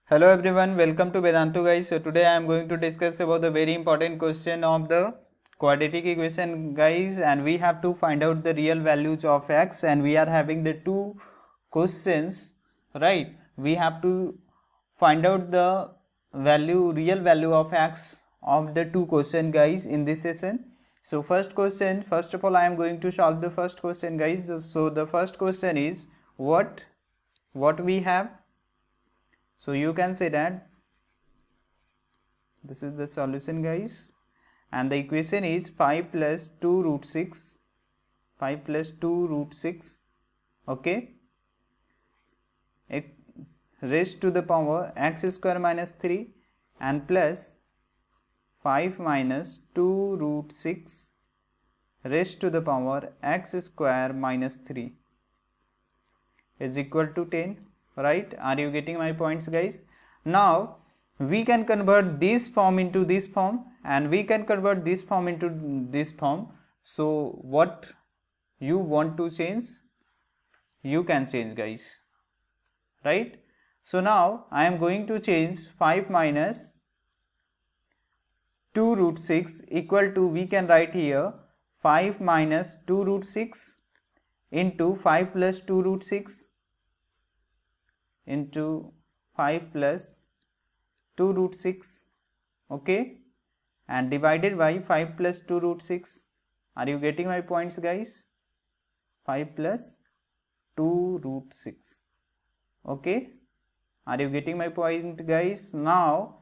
Hello everyone, welcome to Vedantu guys. So today I am going to discuss about the very important question of the quadratic equation guys, and we have to find out the real values of x, and we are having the two questions, right? We have to find out the real value of x of the two question guys in this session. So first of all I am going to solve the first question guys. So the first question is what we have. So you can say that this is the solution guys, and the equation is 5 plus 2 root 6, 5 plus 2 root 6, okay, raised to the power x square minus 3 and plus 5 minus 2 root 6 raised to the power x square minus 3 is equal to 10, right? Are you getting my points guys? Now we can convert this form into this form, and we can convert this form into this form. So what you want to change, you can change guys, right? So now I am going to change 5 minus 2 root 6 equal to, we can write here 5 minus 2 root 6 into 5 plus 2 root 6 into 5 plus 2 root 6, okay, and divided by 5 plus 2 root 6. Are you getting my points guys? 5 plus 2 root 6, okay. Are you getting my point guys? Now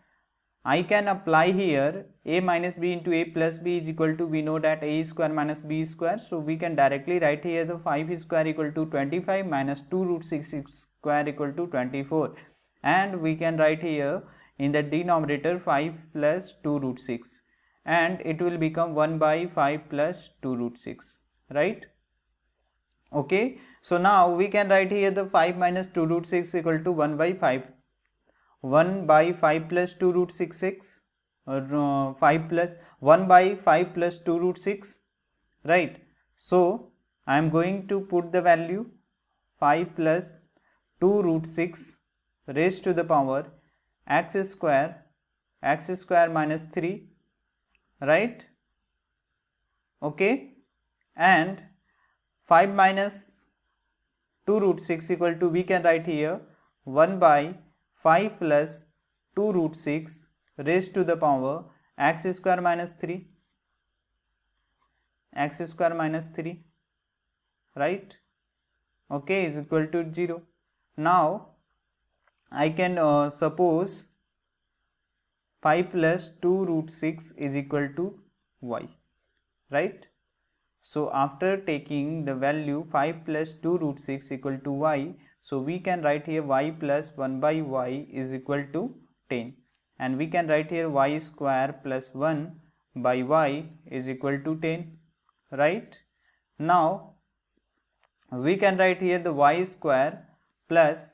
I can apply here a minus b into a plus b is equal to, we know that a square minus b square, so we can directly write here the 5 square equal to 25 minus 2 root 6 square equal to 24, and we can write here in the denominator 5 plus 2 root 6, and it will become 1 by 5 plus 2 root 6, right? Okay, so now we can write here the 5 minus 2 root 6 equal to 1 by 5. 1 by 5 plus 2 root 6 or 5 plus 1 by 5 plus 2 root 6, right? So I am going to put the value 5 plus 2 root 6 raised to the power x square minus 3, right? Okay, and 5 minus 2 root 6 equal to, we can write here 1 by 5 plus 2 root 6 raised to the power x square minus 3, right? Okay, is equal to 0. Now I can suppose 5 plus 2 root 6 is equal to y, right? So after taking the value 5 plus 2 root 6 equal to y, so we can write here y plus 1 by y is equal to 10, and we can write here y square plus 1 by y is equal to 10, right? Now we can write here the y square plus,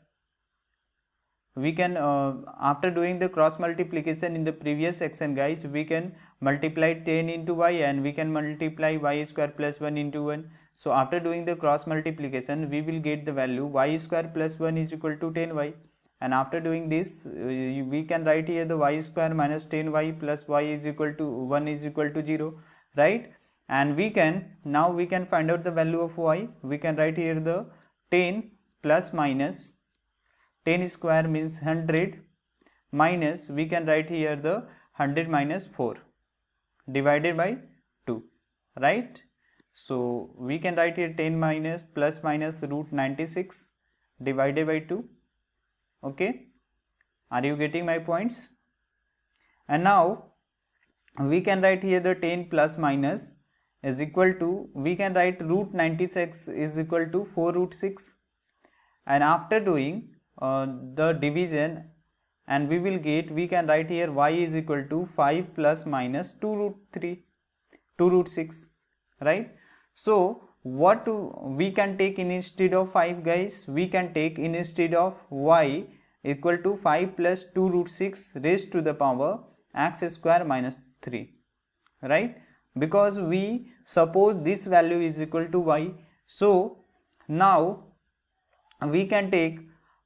we can after doing the cross multiplication in the previous section guys, we can multiply 10 into y, and we can multiply y square plus 1 into 1. So after doing the cross multiplication, we will get the value y square plus 1 is equal to 10y, and after doing this we can write here the y square minus 10y plus y is equal to 1 is equal to 0, right? And we can find out the value of y. We can write here the 10 plus minus 10 square means 100 minus, we can write here the 100 minus 4 divided by 2, right? So we can write here 10 minus plus minus root 96 divided by 2, okay. Are you getting my points? And now we can write here the 10 plus minus is equal to, we can write root 96 is equal to 4 root 6, and after doing the division, and we will get, we can write here y is equal to 5 plus minus 2 root 6, right? So what we can take instead of 5 guys, we can take instead of y equal to 5 plus 2 root 6 raised to the power x square minus 3, right? Because we suppose this value is equal to y, so now we can take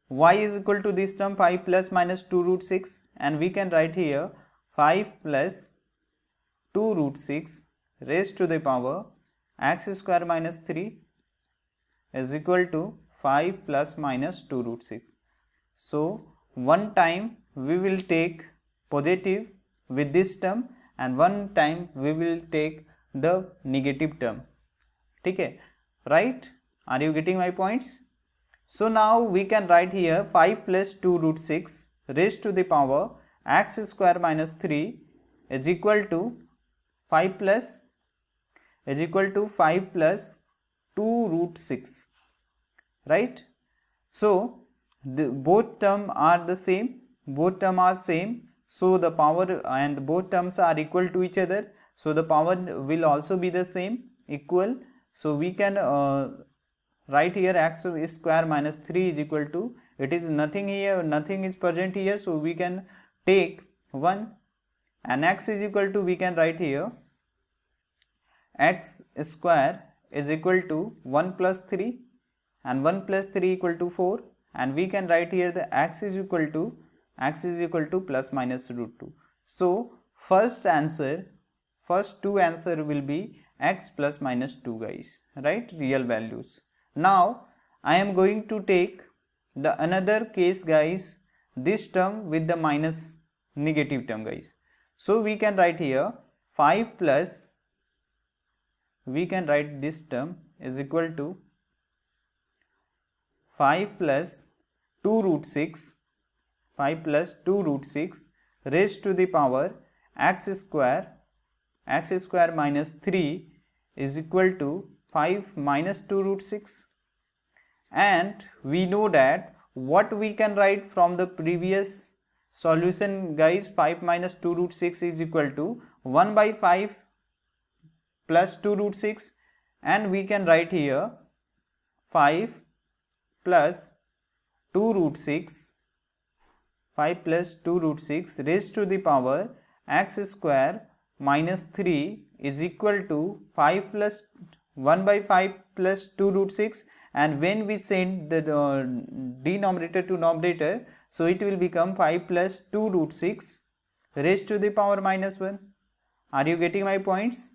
y is equal to this term 5 plus minus 2 root 6, and we can write here 5 plus 2 root 6 raised to the power x square minus 3 is equal to 5 plus minus 2 root 6. So one time we will take positive with this term and one time we will take the negative term. Okay, right? Are you getting my points? So now we can write here 5 plus 2 root 6 raised to the power x square minus 3 is equal to 5 plus 2 root 6, right? So both terms are the same, so the power and both terms are equal to each other, so the power will also be the same, equal. So we can write here x square minus 3 is equal to, it is nothing here, nothing is present here, so we can take 1, and x is equal to, we can write here x square is equal to 1 plus 3 and 1 plus 3 equal to 4, and we can write here the x is equal to plus minus root 2. So first two answer will be x plus minus 2 guys, right? Real values. Now I am going to take the another case guys, this term with the minus negative term guys. So we can write here 5 plus, we can write this term is equal to 5 plus 2 root 6 raised to the power x square minus 3 is equal to 5 minus 2 root 6, and we know that what we can write from the previous solution guys, 5 minus 2 root 6 is equal to 1 by 5 plus 2 root 6, and we can write here 5 plus 2 root 6 raised to the power x square minus 3 is equal to 5 plus 1 by 5 plus 2 root 6, and when we send the denominator to numerator, so it will become 5 plus 2 root 6 raised to the power minus 1. Are you getting my points?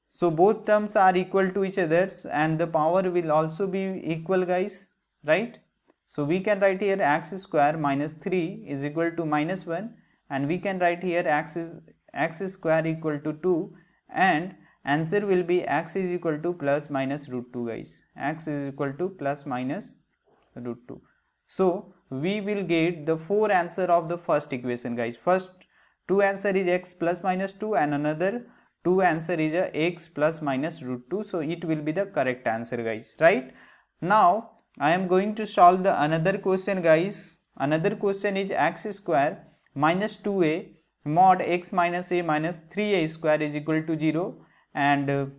So both terms are equal to each other and the power will also be equal guys, right? So we can write here x square minus 3 is equal to minus 1, and we can write here x square equal to 2, and answer will be x is equal to plus minus root 2 guys, x is equal to plus minus root 2. So we will get the 4 answer of the first equation guys. First 2 answer is x plus minus 2 and another 2 answer is x plus minus root 2, so it will be the correct answer guys, right? Now I am going to solve the another question guys. Another question is x square minus 2a mod x minus a minus 3a square is equal to 0, and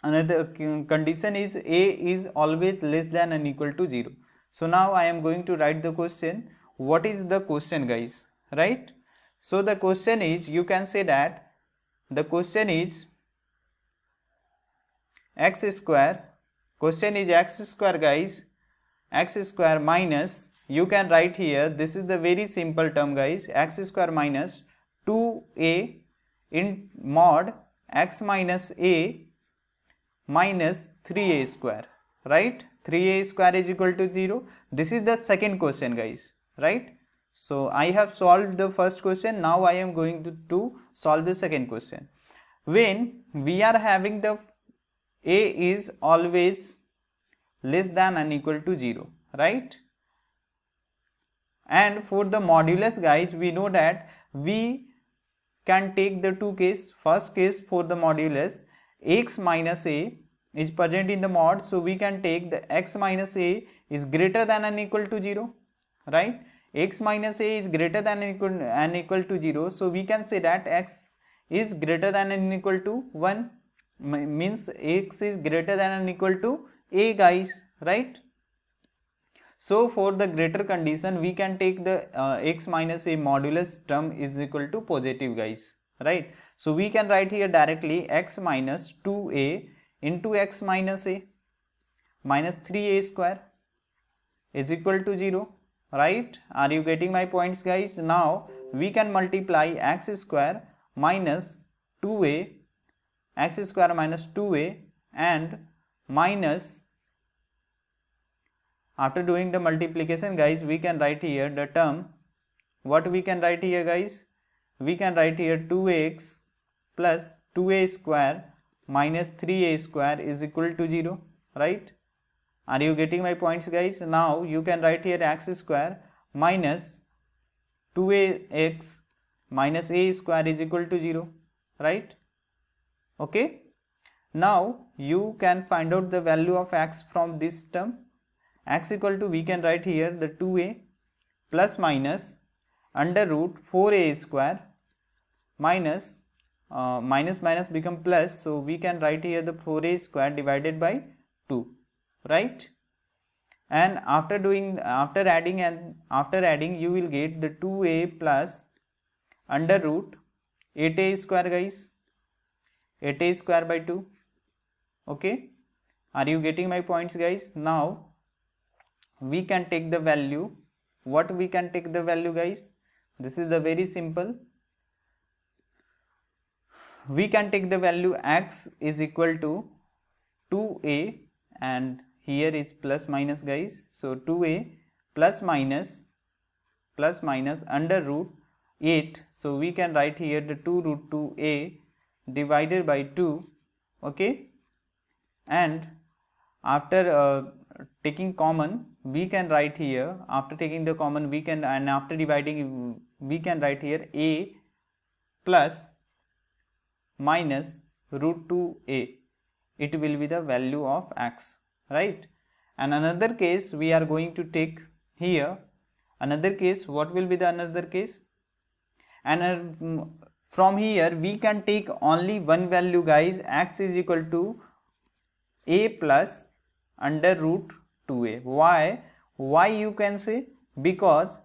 another condition is a is always less than and equal to 0. So now I am going to write the question. What is the question guys, right? So the question is, you can say that the question is x square, question is x square guys, x square minus, you can write here, this is the very simple term guys, x square minus 2a in mod x minus a minus 3a square, right? 3a square is equal to 0. This is the second question guys, right? So I have solved the first question. Now I am going to solve the second question. When we are having the a is always less than and equal to 0, right? And for the modulus guys, we know that we can take the two cases. First case, for the modulus x minus a is present in the mod, so we can take the x minus a is greater than and equal to 0, right? X minus a is greater than and equal to 0, so we can say that x is greater than and equal to 1, means x is greater than and equal to a guys, right? So for the greater condition, we can take the x minus a modulus term is equal to positive guys, right? So we can write here directly x minus 2a into x minus a minus 3a square is equal to 0, right? Are you getting my points, guys? Now we can multiply x square minus 2a, x square minus 2a and minus, after doing the multiplication guys, we can write here the term, what we can write here guys, we can write here 2x plus 2a square minus 3a square is equal to 0, right? Are you getting my points, guys? Now you can write here x square minus 2ax minus a square is equal to 0, right? Okay. Now you can find out the value of x from this term. X equal to, we can write here the 2a plus minus under root 4a square minus minus become plus, so we can write here the 4a square divided by 2, right? And after adding you will get the 2a plus under root 8a square, guys, 8a square by 2. Okay, are you getting my points, guys? Now we can take the value, what we can take the value, guys? This is the very simple, we can take the value x is equal to 2a and here is plus minus, guys, so 2a plus minus under root 8, so we can write here the 2 root 2a divided by 2, okay, and after taking common we can write here, after taking the common we can, and after dividing we can write here a plus minus root 2a, it will be the value of x, right? And another case we are going to take here, another case, what will be the another case? And from here we can take only one value, guys, x is equal to a plus under root 2a. Why you can say? Because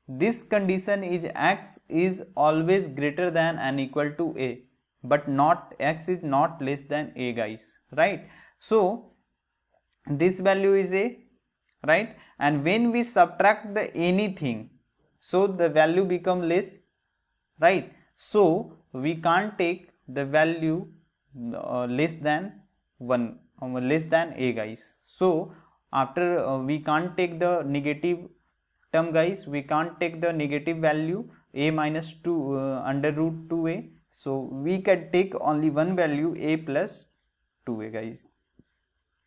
this condition is x is always greater than and equal to a, but not x is not less than a, guys, right? So this value is a, right? And when we subtract the anything, so the value become less, right? So we can't take the value less than 1, less than a, guys. So after we can't take the negative term, guys, we can't take the negative value a minus 2 under root 2a, so we can take only one value a plus 2a, guys.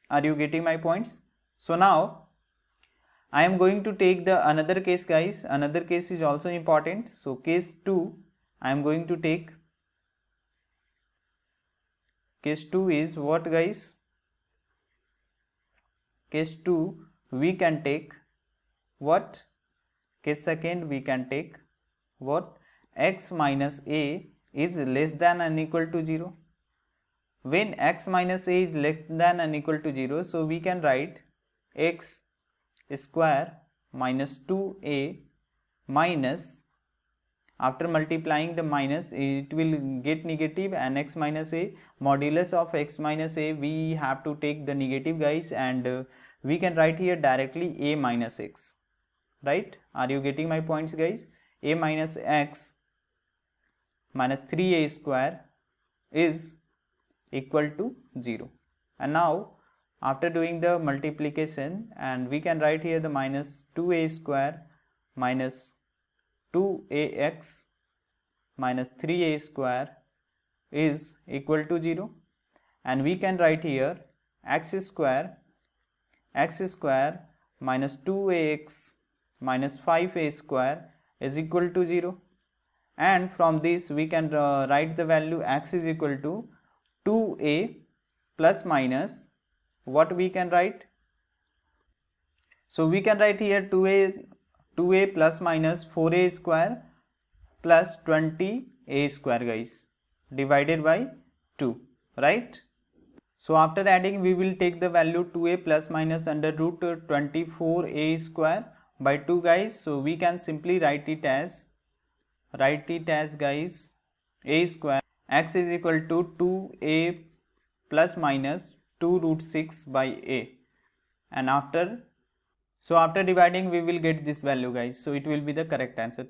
Are you getting my points? So now I am going to take the another case, guys, another case is also important. So case 2 I am going to take, case 2 is what, guys? Case 2 we can take what? Case second we can take what? X minus a is less than and equal to 0. When x minus a is less than and equal to 0, so we can write x square minus 2a minus, after multiplying the minus it will get negative, and x minus a, modulus of x minus a we have to take the negative, guys, and we can write here directly a minus x, right? Are you getting my points, guys? A minus x minus 3a square is equal to 0. And now after doing the multiplication, and we can write here the minus 2a square minus 2ax minus 3a square is equal to 0, and we can write here x square minus 2ax minus 5a square is equal to 0, and from this we can write the value x is equal to 2a plus minus, what we can write? So we can write here 2a plus minus 4a square plus 20a square, guys, divided by 2, right? So after adding we will take the value 2a plus minus under root 24a square by 2, guys. So we can simply write it as guys, a square, x is equal to 2a plus minus 2 root 6 by a, and after So after dividing we will get this value guys, so it will be the correct answer.